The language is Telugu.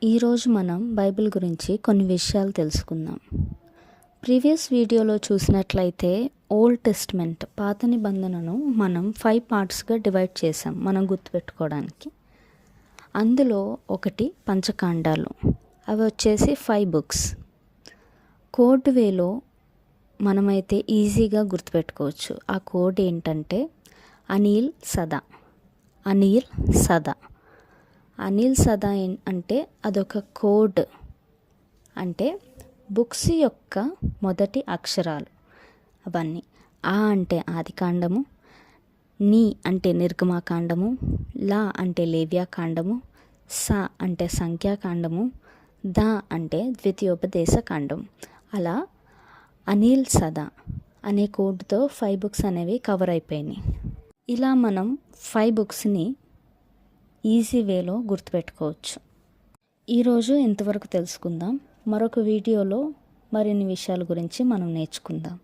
ఈరోజు మనం బైబిల్ గురించి కొన్ని విషయాలు తెలుసుకుందాం. ప్రీవియస్ వీడియోలో చూసినట్లయితే ఓల్డ్ టెస్ట్మెంట్ పాత నిబంధనను మనం 5 పార్ట్స్గా డివైడ్ చేసాం మనం గుర్తుపెట్టుకోవడానికి. అందులో ఒకటి పంచకాండాలు, అవి వచ్చేసి 5 బుక్స్. కోడ్ వేలో మనమైతే ఈజీగా గుర్తుపెట్టుకోవచ్చు. ఆ కోడ్ ఏంటంటే అనిల్ సదా. అనిల్ సదా అంటే అదొక కోడ్. అంటే బుక్స్ యొక్క మొదటి అక్షరాలు అవన్నీ. ఆ అంటే ఆదికాండము, నీ అంటే నిర్గమాకాండము, లా అంటే లేవ్యాకాండము, సా అంటే సంఖ్యాకాండము, దా అంటే ద్వితీయోపదేశ కాండం. అలా అనిల్ సదా అనే కోడ్తో 5 బుక్స్ అనేవి కవర్ అయిపోయినాయి. ఇలా మనం 5 బుక్స్ని ఈజీ వేలో గుర్తుపెట్టుకోవచ్చు. ఈరోజు ఇంతవరకు తెలుసుకుందాం. మరొక వీడియోలో మరిన్ని విషయాల గురించి మనం నేర్చుకుందాం.